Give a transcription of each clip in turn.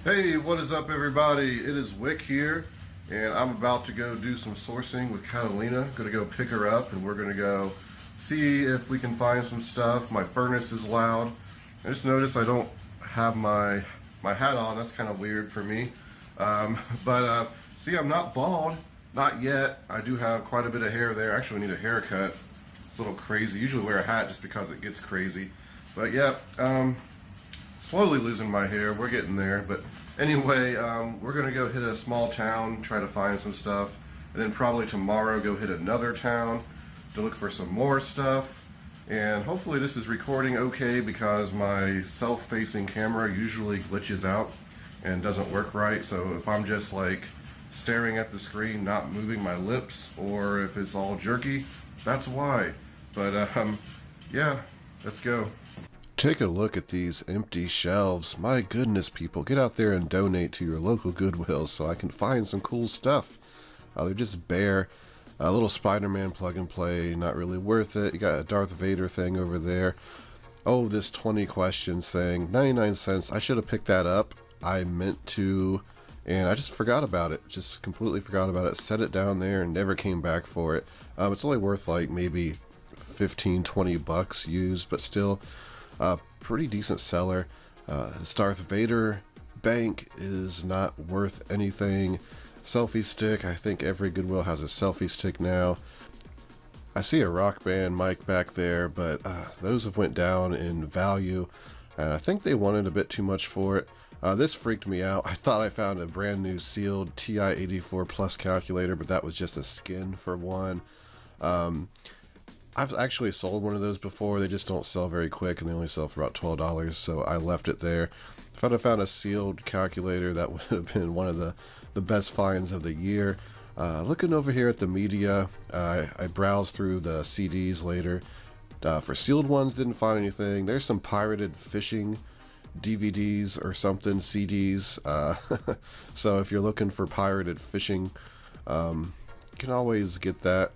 Hey, what is up everybody? It is Wick here, and I'm about to go do some sourcing with Catalina. Gonna go pick her up, and we're gonna go see if we can find some stuff. My furnace is loud. I just noticed I don't have my hat on. That's kind of weird for me. See, I'm not bald, not yet. I do have quite a bit of hair there. Actually, I need a haircut. It's a little crazy. Usually wear a hat just because it gets crazy. But yeah, slowly losing my hair. We're getting there. But anyway, we're gonna go hit a small town, try to find some stuff, and then probably tomorrow go hit another town to look for some more stuff. And hopefully this is recording okay, because my self-facing camera usually glitches out and doesn't work right. So if I'm just like staring at the screen, not moving my lips, or if it's all jerky, that's why. But yeah, let's go. Take a look at these empty shelves. My goodness, people, get out there and donate to your local Goodwill so I can find some cool stuff. They're just bare. A little Spider-Man plug and play, not really worth it. You got a Darth Vader thing over there. Oh, this 20 questions thing, 99 cents. I should have picked that up. I meant to, and I just forgot about it. Just completely forgot about it. Set it down there and never came back for it. It's only worth like maybe 15, 20 bucks used, but still pretty decent seller. This Darth Vader bank is not worth anything. Selfie stick, I think every Goodwill has a selfie stick now. I see a Rock Band mic back there, but those have went down in value, and I think they wanted a bit too much for it. This freaked me out. I thought I found a brand new sealed TI-84 Plus calculator, but that was just a skin for one. I've actually sold one of those before. They just don't sell very quick, and they only sell for about $12, so I left it there. If I'd have found a sealed calculator, that would have been one of the best finds of the year. Looking over here at the media, I browsed through the CDs later. For sealed ones, didn't find anything. There's some pirated fishing DVDs or something, CDs. So if you're looking for pirated fishing, you can always get that.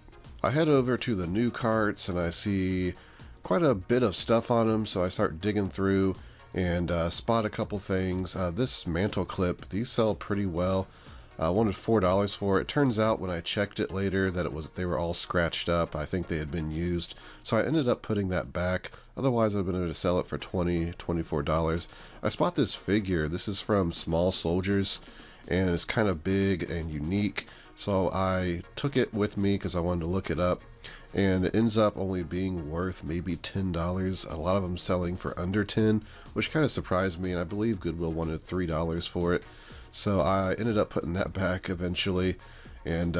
I head over to the new carts and I see quite a bit of stuff on them, so I start digging through and spot a couple things. This mantle clip, these sell pretty well. I wanted $4 for it. Turns out when I checked it later that they were all scratched up. I think they had been used, so I ended up putting that back. Otherwise I've been able to sell it for $20, $24. I spot this figure. This is from Small Soldiers, and it's kind of big and unique. So I took it with me because I wanted to look it up, and it ends up only being worth maybe $10. A lot of them selling for under 10, which kind of surprised me, and I believe Goodwill wanted $3 for it. So I ended up putting that back eventually, and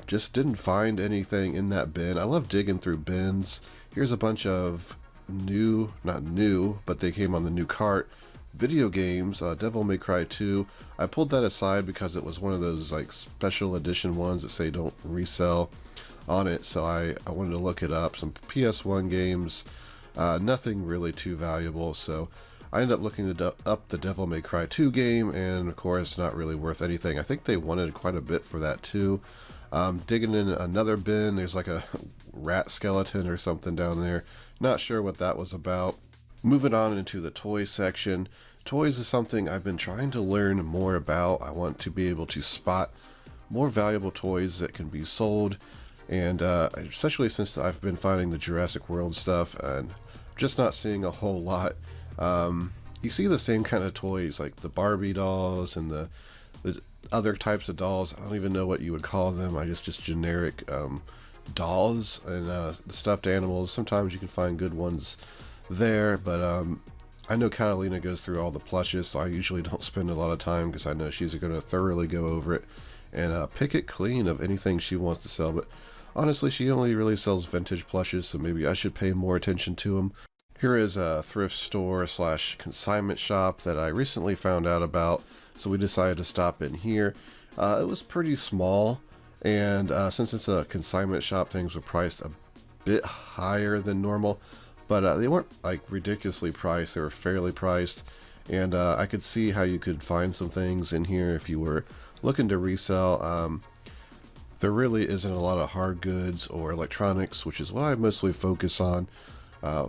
just didn't find anything in that bin. I love digging through bins. Here's a bunch of new, not new, but they came on the new cart, video games. Devil May Cry 2. I pulled that aside because it was one of those like special edition ones that say don't resell on it, so I wanted to look it up. Some PS1 games, nothing really too valuable, so I ended up looking up the Devil May Cry 2 game, and of course not really worth anything. I think they wanted quite a bit for that too. Digging in another bin, there's like a rat skeleton or something down there. Not sure what that was about. Moving on into the toy section. Toys is something I've been trying to learn more about. I want to be able to spot more valuable toys that can be sold, and especially since I've been finding the Jurassic World stuff and just not seeing a whole lot. You see the same kind of toys like the Barbie dolls and the other types of dolls. I don't even know what you would call them. I guess just generic dolls and the stuffed animals. Sometimes you can find good ones there, but I know Catalina goes through all the plushes, so I usually don't spend a lot of time because I know she's going to thoroughly go over it and pick it clean of anything she wants to sell. But honestly, she only really sells vintage plushes, so maybe I should pay more attention to them. Here is a thrift store slash consignment shop that I recently found out about, so we decided to stop in here. It was pretty small, and since it's a consignment shop, things were priced a bit higher than normal. But they weren't like ridiculously priced. They were fairly priced, and I could see how you could find some things in here if you were looking to resell. There really isn't a lot of hard goods or electronics, which is what I mostly focus on.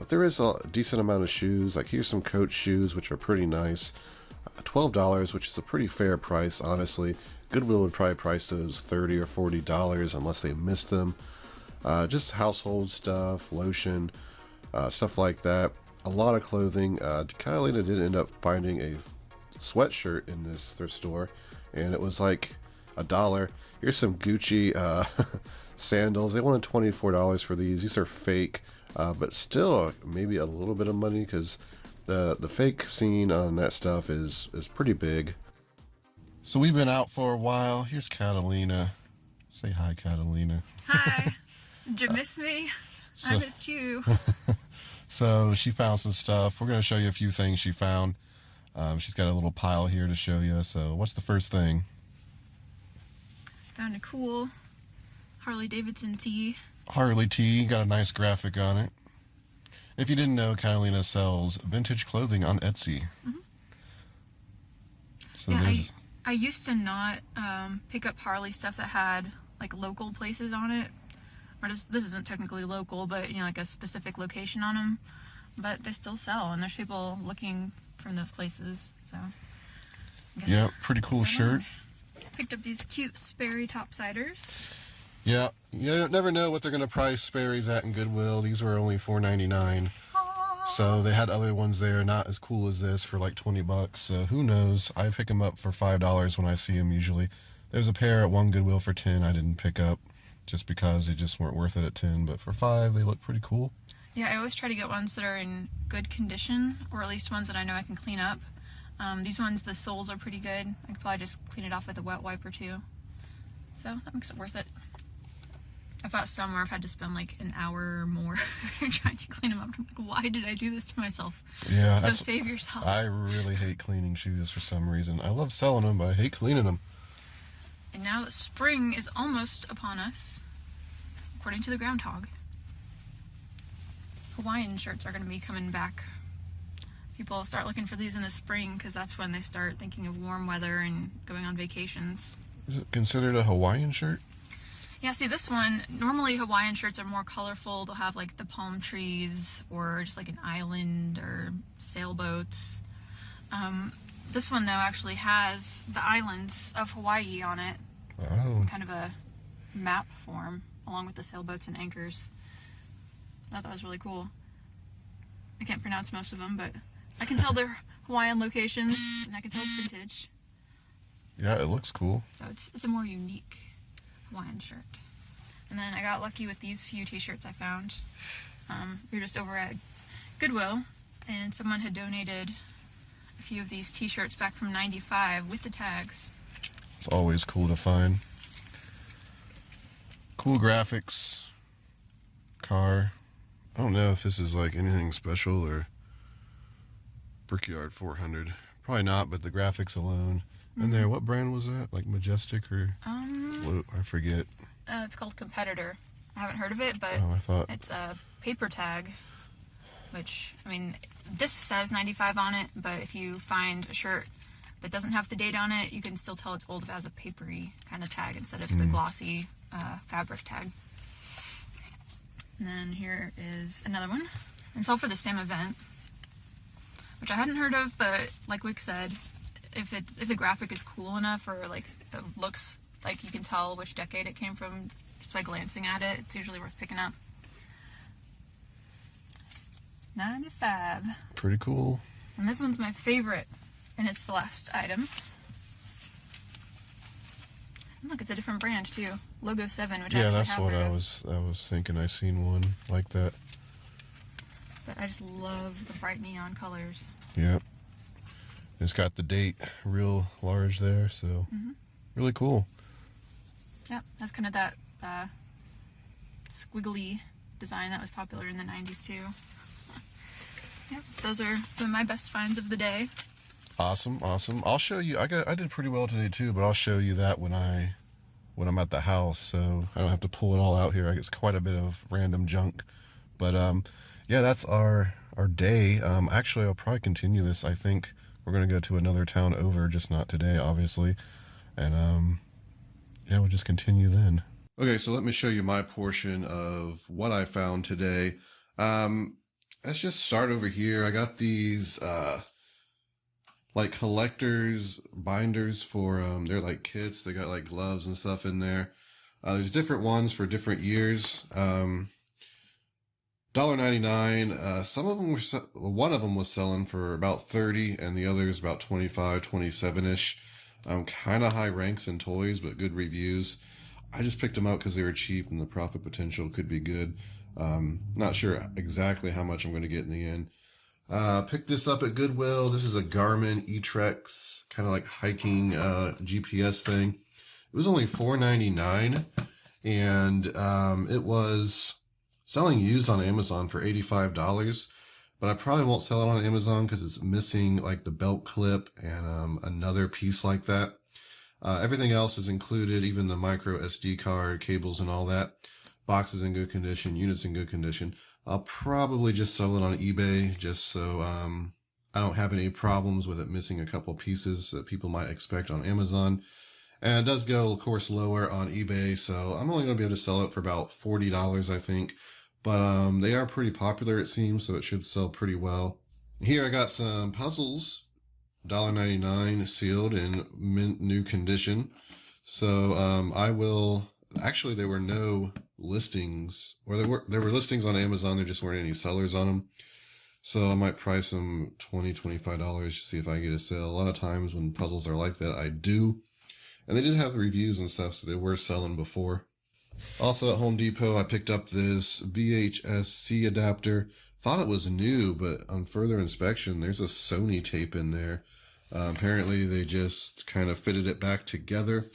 There is a decent amount of shoes. Like here's some Coach shoes, which are pretty nice. $12, which is a pretty fair price, honestly. Goodwill would probably price those $30 or $40 unless they missed them. Just household stuff, lotion, stuff like that. A lot of clothing. Catalina did end up finding a sweatshirt in this thrift store, and it was like $1. Here's some Gucci sandals. They wanted $24 for these. These are fake, but still maybe a little bit of money, because the fake scene on that stuff is pretty big. So we've been out for a while. Here's Catalina. Say hi, Catalina. Hi. Did you miss me? I missed you. So she found some stuff. We're going to show you a few things she found. She's got a little pile here to show you. So what's the first thing? Found a cool Harley Davidson tee. Harley tee, got a nice graphic on it. If you didn't know, Catalina sells vintage clothing on Etsy. Mm-hmm. So yeah, I used to not pick up Harley stuff that had like local places on it. Or this isn't technically local, but like a specific location on them. But they still sell, and there's people looking from those places. So yeah, pretty cool shirt. Picked up these cute Sperry topsiders. Yeah, you never know what they're going to price Sperry's at in Goodwill. These were only $4.99. So they had other ones there, not as cool as this, for like $20. So who knows? I pick them up for $5 when I see them usually. There's a pair at one Goodwill for $10 I didn't pick up, just because they just weren't worth it at $10. But for $5, they look pretty cool. Yeah, I always try to get ones that are in good condition, or at least ones that I know I can clean up. These ones, the soles are pretty good. I could probably just clean it off with a wet wipe or two. So that makes it worth it. I've got some where I've had to spend like an hour or more trying to clean them up. I'm like, why did I do this to myself? Yeah. So save yourself. I really hate cleaning shoes for some reason. I love selling them, but I hate cleaning them. And now that spring is almost upon us, according to the groundhog, Hawaiian shirts are going to be coming back. People start looking for these in the spring because that's when they start thinking of warm weather and going on vacations. Is it considered a Hawaiian shirt? Yeah, see this one, normally Hawaiian shirts are more colorful. They'll have like the palm trees or just like an island or sailboats. This one though actually has the islands of Hawaii on it. Oh. Kind of a map form along with the sailboats and anchors. I thought that was really cool. I can't pronounce most of them, but I can tell they're Hawaiian locations, and I can tell it's vintage. Yeah, it looks cool. So it's a more unique Hawaiian shirt. And then I got lucky with these few t-shirts I found. We were just over at Goodwill, and someone had donated a few of these t-shirts back from '95 with the tags. It's always cool to find. Cool graphics. Car. I don't know if this is like anything special or Brickyard 400. Probably not, but the graphics alone. Mm-hmm. And there, what brand was that? Like Majestic or Lowe? I forget. It's called Competitor. I haven't heard of it, but it's a paper tag. Which, I mean, this says 95 on it, but if you find a shirt that doesn't have the date on it, you can still tell it's old if it has a papery kind of tag instead of the glossy fabric tag. And then here is another one. And it's all for the same event, which I hadn't heard of, but like Wick said, if the graphic is cool enough, or like it looks like you can tell which decade it came from just by glancing at it, it's usually worth picking up. 95. Pretty cool. And this one's my favorite, and it's the last item. And look, it's a different brand too. Logo 7, which yeah, that's what I was thinking. I seen one like that. But I just love the bright neon colors. Yep. It's got the date real large there, so really cool. Yep, that's kind of that squiggly design that was popular in the 90s too. Yep, those are some of my best finds of the day. Awesome, awesome. I'll show you. I did pretty well today too, but I'll show you that when I'm at the house, so I don't have to pull it all out here. I get quite a bit of random junk, but yeah, that's our day. Actually, I'll probably continue this. I think we're gonna go to another town over, just not today, obviously, and yeah, we'll just continue then. Okay, so let me show you my portion of what I found today. Let's just start over here. I got these like collectors binders for, they're like kits. They got like gloves and stuff in there. There's different ones for different years. $1.99. Some of them were, one of them was selling for about 30 and the others about 25, 27-ish. Kind of high ranks in toys, but good reviews. I just picked them out because they were cheap and the profit potential could be good. Not sure exactly how much I'm going to get in the end. Picked this up at Goodwill. This is a Garmin E-Trex, kind of like hiking GPS thing. It was only $4.99, and it was selling used on Amazon for $85. But I probably won't sell it on Amazon because it's missing like the belt clip and another piece like that. Everything else is included, even the micro SD card, cables and all that. Boxes in good condition, units in good condition. I'll probably just sell it on eBay just so I don't have any problems with it missing a couple pieces that people might expect on Amazon. And it does go, of course, lower on eBay, so I'm only going to be able to sell it for about $40, I think. But they are pretty popular, it seems, so it should sell pretty well. Here I got some puzzles, $1.99 sealed in mint new condition. So I will... Actually, there were no listings, or there were listings on Amazon, there just weren't any sellers on them. So I might price them $20, $25 to see if I get a sale. A lot of times when puzzles are like that, I do. And they did have reviews and stuff, so they were selling before. Also at Home Depot, I picked up this VHS-C adapter. Thought it was new, but on further inspection, there's a Sony tape in there. Apparently, they just kind of fitted it back together.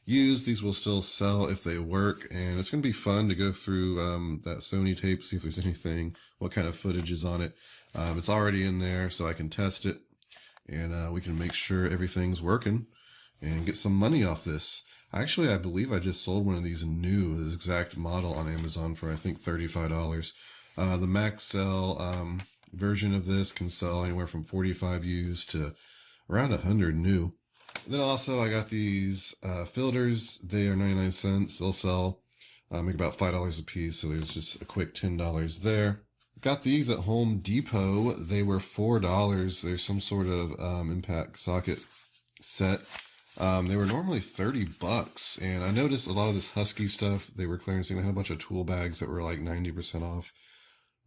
Used, these will still sell if they work, and it's going to be fun to go through that Sony tape, see if there's anything, what kind of footage is on it. It's already in there, so I can test it, and we can make sure everything's working and get some money off this. Actually, I believe I just sold one of these new, this exact model on Amazon for, I think, $35. The max sell version of this can sell anywhere from 45 used to around 100 new. Then also I got these filters. They are 99 cents. They'll sell, make about $5 a piece. So there's just a quick $10 there. Got these at Home Depot. They were $4. There's some sort of impact socket set. They were normally $30, and I noticed a lot of this Husky stuff, they were clearancing. They had a bunch of tool bags that were like 90% off.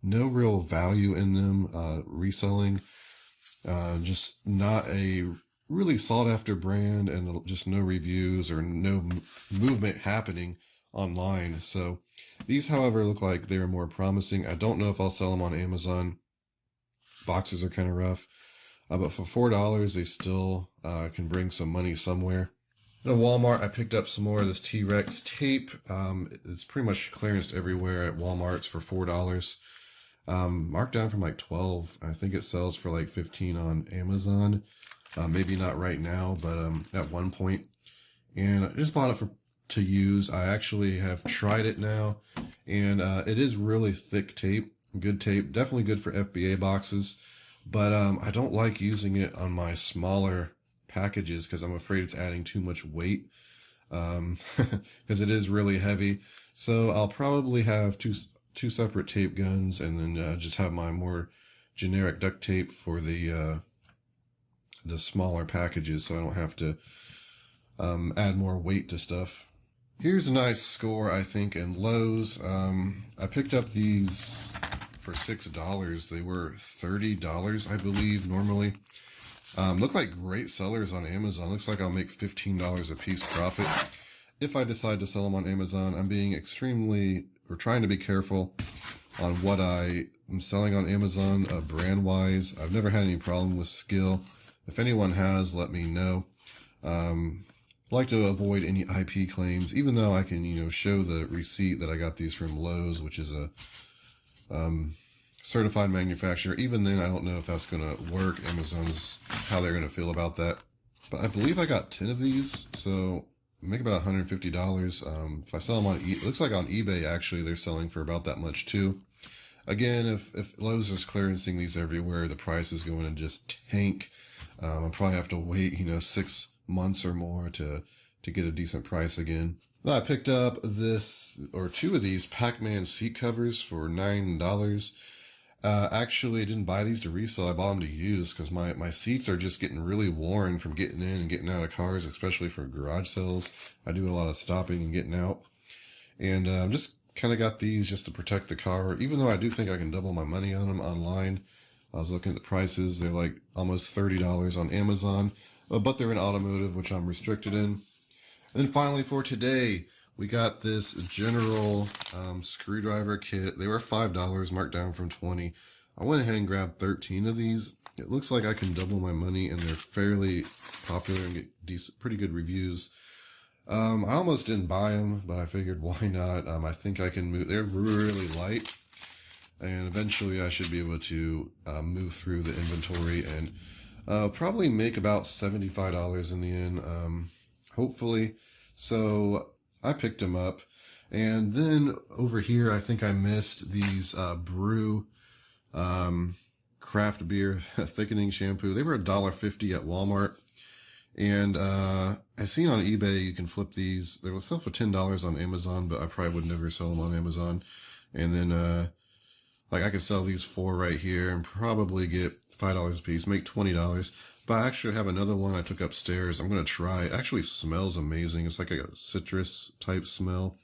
No real value in them, reselling. Just not a really sought after brand, and just no reviews or no movement happening online. So these, however, look like they are more promising. I don't know if I'll sell them on Amazon. Boxes are kind of rough. But for $4, they still can bring some money somewhere. At Walmart, I picked up some more of this T-Rex tape. It's pretty much clearanced everywhere at Walmart. It's for $4. Marked down from like 12. I think it sells for like 15 on Amazon. Maybe not right now, but at one point. And I just bought it to use. I actually have tried it now, and it is really thick tape. Good tape. Definitely good for FBA boxes. But I don't like using it on my smaller packages because I'm afraid it's adding too much weight, because it is really heavy. So I'll probably have two separate tape guns, and then just have my more generic duct tape for the smaller packages, so I don't have to add more weight to stuff. Here's a nice score, I think, in Lowe's. I picked up these for $6. They were $30, I believe, normally. Look like great sellers on Amazon. Looks like I'll make $15 a piece profit. If I decide to sell them on Amazon, I'm being trying to be careful on what I am selling on Amazon, brand-wise. I've never had any problem with skill. If anyone has, let me know. Like to avoid any IP claims, even though I can, show the receipt that I got these from Lowe's, which is a certified manufacturer. Even then, I don't know if that's going to work. Amazon's how they're going to feel about that. But I believe I got 10 of these, so make about $150. If I sell them on it looks like on eBay, actually, they're selling for about that much too. Again, if Lowe's is clearancing these everywhere, the price is going to just tank. I'll probably have to wait, 6 months or more to get a decent price again. I picked up two of these Pac-Man seat covers for $9. Actually, I didn't buy these to resell. I bought them to use because my seats are just getting really worn from getting in and getting out of cars, especially for garage sales. I do a lot of stopping and getting out. And just kind of got these just to protect the car, even though I do think I can double my money on them online. I was looking at the prices. They're like almost $30 on Amazon, but they're in automotive, which I'm restricted in. And then finally for today, we got this general screwdriver kit. They were $5, marked down from $20. I went ahead and grabbed 13 of these. It looks like I can double my money, and they're fairly popular and get pretty good reviews. I almost didn't buy them, but I figured why not? I think I can move. They're really light, and eventually I should be able to move through the inventory and probably make about $75 in the end, hopefully. So I picked them up. And then over here, I think I missed these Brew craft beer thickening shampoo. They were $1.50 at Walmart. And I seen on eBay you can flip these. They will sell for $10 on Amazon, but I probably would never sell them on Amazon. And then like I could sell these 4 right here and probably get $5 a piece, make $20. But I actually have another one I took upstairs. I'm going to try. It actually smells amazing. It's like a citrus type smell.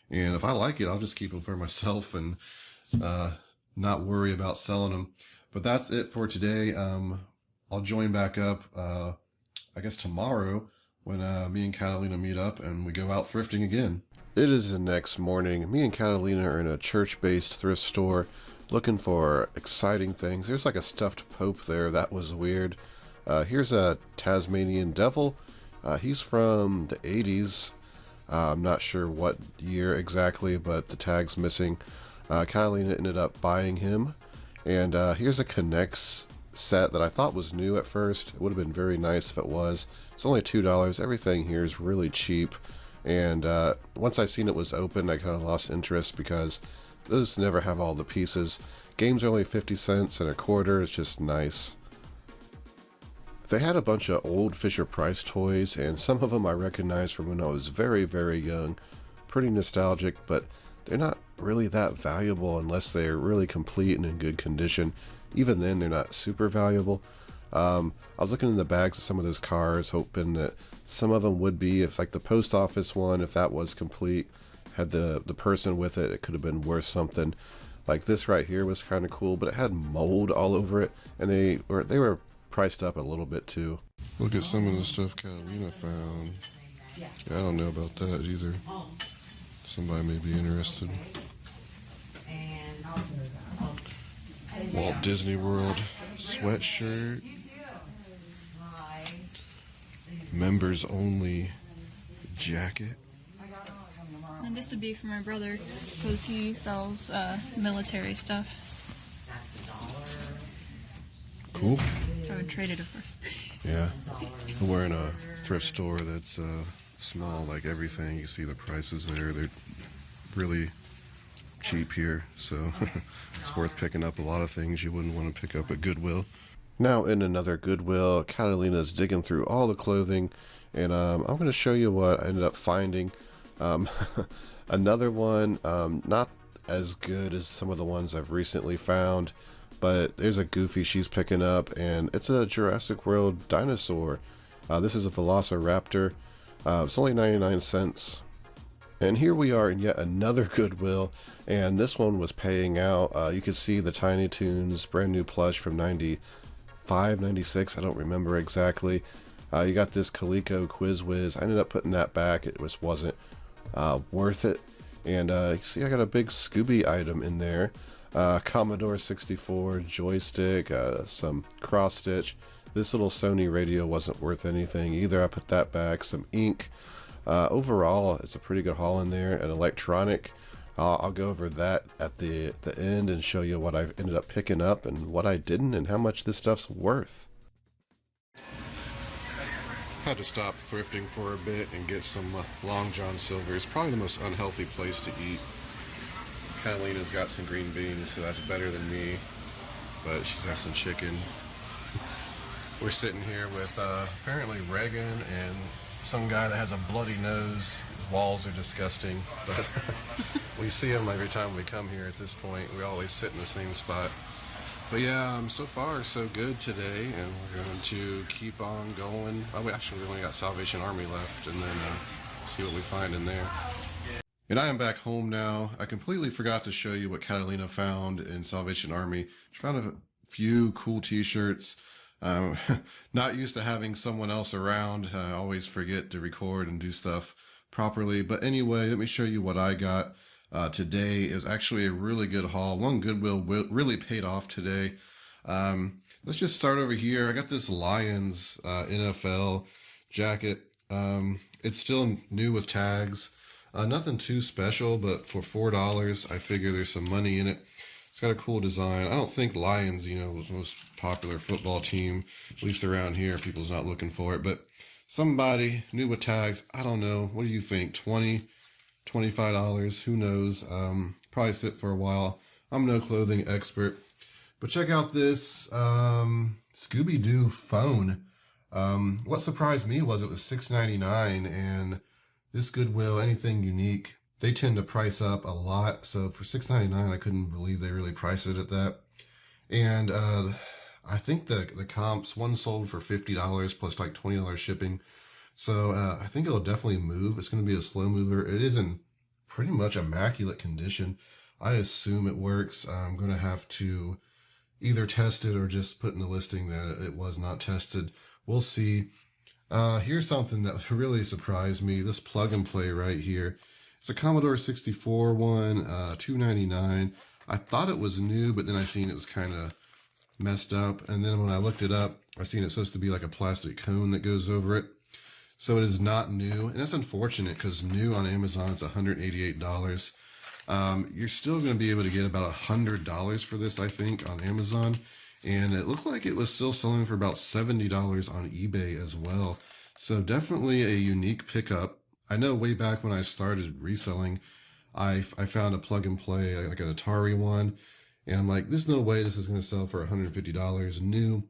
And if I like it, I'll just keep them for myself and not worry about selling them. But that's it for today. I'll join back up, I guess tomorrow when me and Catalina meet up and we go out thrifting again. It is the next morning. Me and Catalina are in a church-based thrift store looking for exciting things. There's like a stuffed pope there. That was weird. Here's a Tasmanian devil. He's from the 80s. I'm not sure what year exactly, but the tag's missing. Catalina ended up buying him. And here's a Connects set that I thought was new at first. It would have been very nice if it was. It's only $2. Everything here is really cheap. And once I seen it was open, I kind of lost interest because those never have all the pieces. Games are only 50 cents and a quarter. It's just nice. They had a bunch of old Fisher-Price toys, and some of them I recognized from when I was very, very young. Pretty nostalgic, but they're not really that valuable unless they're really complete and in good condition. Even then, they're not super valuable. I was looking in the bags of some of those cars, hoping that some of them would be, if like the post office one, if that was complete, had the person with it, it could have been worth something. Like this right here was kind of cool, but it had mold all over it, and they were priced up a little bit too. Look at some of the stuff Catalina found. Yeah, I don't know about that either. Somebody may be interested. Walt Disney World sweatshirt. Members only jacket. And this would be for my brother because he sells military stuff. Cool. So I would trade it, of course. Yeah. We're in a thrift store that's small, like everything. You see the prices there. They're really cheap here, so it's worth picking up a lot of things you wouldn't want to pick up at Goodwill. Now in another Goodwill, Catalina's digging through all the clothing, and I'm going to show you what I ended up finding. Another one, not as good as some of the ones I've recently found, but there's a Goofy she's picking up, and it's a Jurassic World dinosaur. This is a Velociraptor. It's only 99 cents. And here we are in yet another Goodwill, and this one was paying out. You can see the Tiny Toons brand new plush from 95, 96, I don't remember exactly. You got this Coleco Quiz Whiz. I ended up putting that back. It just wasn't worth it. And you see I got a big Scooby item in there. Commodore 64 joystick, some cross stitch. This little Sony radio wasn't worth anything either. I put that back. Some ink. Overall, it's a pretty good haul in there. An electronic. I'll go over that at the end and show you what I ended up picking up and what I didn't and how much this stuff's worth. Had to stop thrifting for a bit and get some Long John Silver. It's probably the most unhealthy place to eat. Catalina's got some green beans, so that's better than me, but she's got some chicken. We're sitting here with apparently Reagan and some guy that has a bloody nose walls are disgusting, but we see them every time we come here at this point. We always sit in the same spot. But yeah, so far so good today, and we're going to keep on going. Oh, we only got Salvation Army left, and then see what we find in there. And I am back home now. I completely forgot to show you what Catalina found in Salvation Army. She found a few cool t-shirts. Not used to having someone else around. I always forget to record and do stuff properly. But anyway, let me show you what I got today. It was actually a really good haul. One Goodwill really paid off today. Let's just start over here. I got this Lions NFL jacket. It's still new with tags. Nothing too special, but for $4, I figure there's some money in it. It's got a cool design. I don't think Lions, was the most popular football team, at least around here. People's not looking for it, but somebody new with tags. I don't know. What do you think? $20, $25? Who knows? Probably sit for a while. I'm no clothing expert, but check out this Scooby-Doo phone. What surprised me was it was $6.99, and this Goodwill, anything unique, they tend to price up a lot. So for $6.99, I couldn't believe they really priced it at that. And I think the comps, one sold for $50 plus like $20 shipping. So I think it'll definitely move. It's going to be a slow mover. It is in pretty much immaculate condition. I assume it works. I'm going to have to either test it or just put in the listing that it was not tested. We'll see. Here's something that really surprised me. This plug and play right here. It's a Commodore 64 one, $2.99. I thought it was new, but then I seen it was kind of messed up. And then when I looked it up, I seen it's supposed to be like a plastic cone that goes over it. So it is not new. And it's unfortunate because new on Amazon is $188. You're still going to be able to get about $100 for this, I think, on Amazon. And it looked like it was still selling for about $70 on eBay as well. So definitely a unique pickup. I know way back when I started reselling, I found a plug and play, like an Atari one. And I'm like, there's no way this is going to sell for $150 new.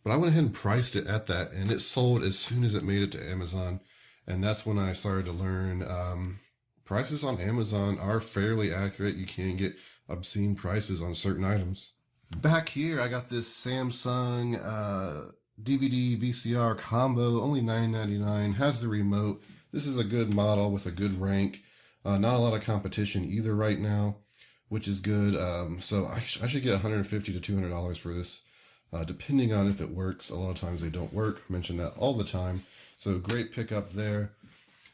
But I went ahead and priced it at that, and it sold as soon as it made it to Amazon. And that's when I started to learn prices on Amazon are fairly accurate. You can get obscene prices on certain items. Back here, I got this Samsung DVD VCR combo, only $9.99, has the remote. This is a good model with a good rank. Not a lot of competition either right now, which is good. So I should get $150 to $200 for this, depending on if it works. A lot of times they don't work. I mention that all the time. So great pickup there.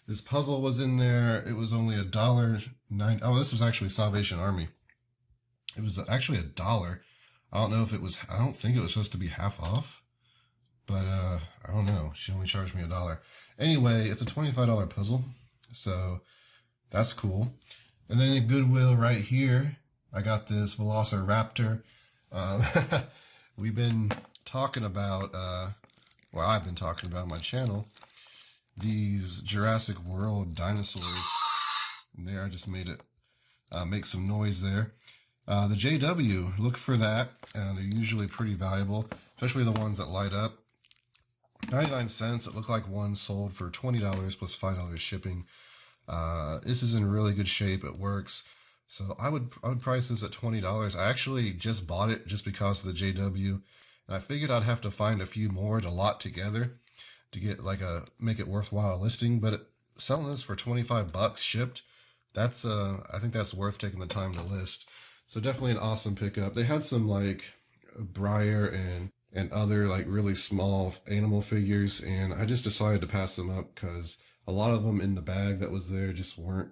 This puzzle was in there. It was only $1.09. Oh, this was actually Salvation Army. It was actually $1. I don't know if it was, I don't think it was supposed to be half off, but I don't know. She only charged me $1. Anyway, it's a $25 puzzle, so that's cool. And then in Goodwill right here, I got this Velociraptor. We've been talking about, well, I've been talking about on my channel, these Jurassic World dinosaurs. And there, I just made it make some noise there. The JW, look for that. They're usually pretty valuable, especially the ones that light up. 99 cents. It looked like one sold for $20 plus $5 shipping. This is in really good shape. It works. So I would price this at $20. I actually just bought it just because of the JW, and I figured I'd have to find a few more to lot together to get like make it worthwhile listing. But selling this for $25 shipped, that's I think that's worth taking the time to list. So definitely an awesome pickup. They had some like Briar and other like really small animal figures, and I just decided to pass them up because a lot of them in the bag that was there just weren't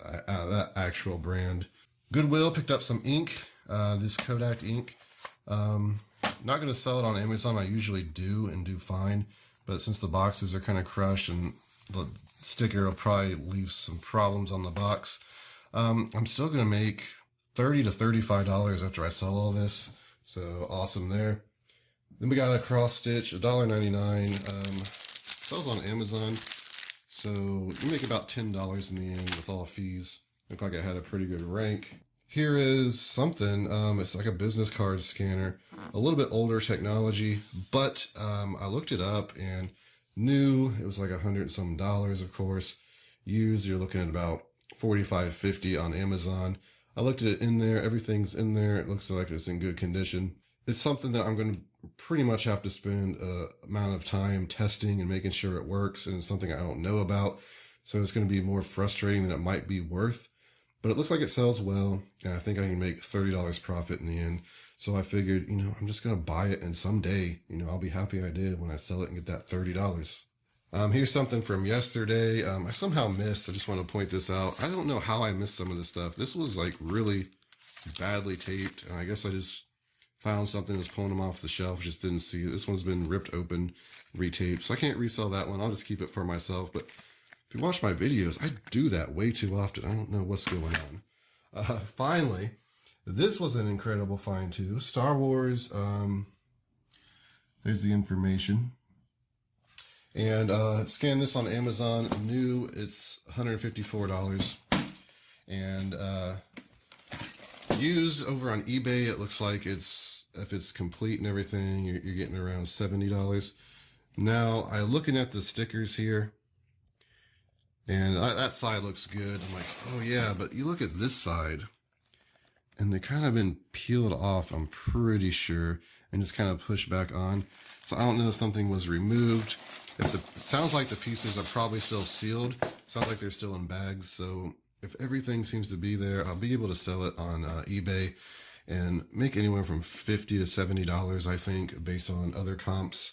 that actual brand. Goodwill picked up some ink, this Kodak ink. Not going to sell it on Amazon. I usually do and do fine, but since the boxes are kind of crushed and the sticker will probably leave some problems on the box, I'm still going to make $30 to $35 after I sell all this. So awesome there. Then we got a cross stitch, $1.99. Sells on Amazon. So you make about $10 in the end with all fees. Looked like I had a pretty good rank. Here is something. It's like a business card scanner. A little bit older technology, but I looked it up and knew it was like $100 and some, of course. Used, you're looking at about $45.50 on Amazon. I looked at it in there. Everything's in there. It looks like it's in good condition. It's something that I'm going to pretty much have to spend a amount of time testing and making sure it works. And it's something I don't know about. So it's going to be more frustrating than it might be worth. But it looks like it sells well. And I think I can make $30 profit in the end. So I figured, I'm just going to buy it. And someday, I'll be happy I did when I sell it and get that $30. Here's something from yesterday. I somehow missed. I just want to point this out. I don't know how I missed some of this stuff. This was like really badly taped. And I guess I just found something, was pulling them off the shelf, just didn't see it. This one's been ripped open, retaped. So I can't resell that one. I'll just keep it for myself. But if you watch my videos, I do that way too often. I don't know what's going on. Finally, this was an incredible find too. Star Wars. There's the information. And scan this on Amazon. New, it's $154. And used over on eBay, it looks like if it's complete and everything, you're getting around $70. Now, I'm looking at the stickers here, and that side looks good. I'm like, oh yeah, but you look at this side, and they kind of been peeled off, I'm pretty sure, and just kind of pushed back on. So I don't know if something was removed. It sounds like the pieces are probably still sealed. Sounds like they're still in bags. So if everything seems to be there, I'll be able to sell it on eBay and make anywhere from $50 to $70, I think, based on other comps.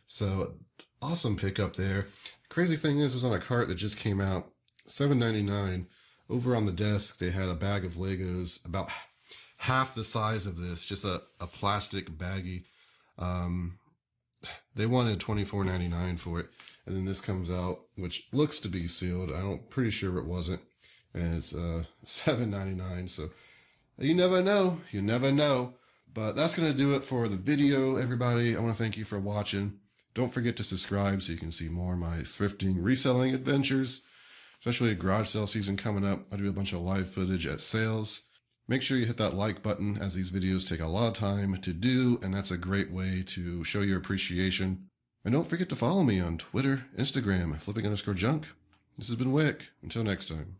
So awesome pickup there. Crazy thing is, it was on a cart that just came out, $7.99. Over on the desk, they had a bag of Legos about half the size of this, just a plastic baggie. They wanted $24.99 for it, and then this comes out, which looks to be sealed. I'm pretty sure it wasn't, and it's $7.99. So you never know. You never know. But that's going to do it for the video, everybody. I want to thank you for watching. Don't forget to subscribe so you can see more of my thrifting, reselling adventures, especially a garage sale season coming up. I do a bunch of live footage at sales. Make sure you hit that like button, as these videos take a lot of time to do, and that's a great way to show your appreciation. And don't forget to follow me on Twitter, Instagram, flipping_junk. This has been Wick. Until next time.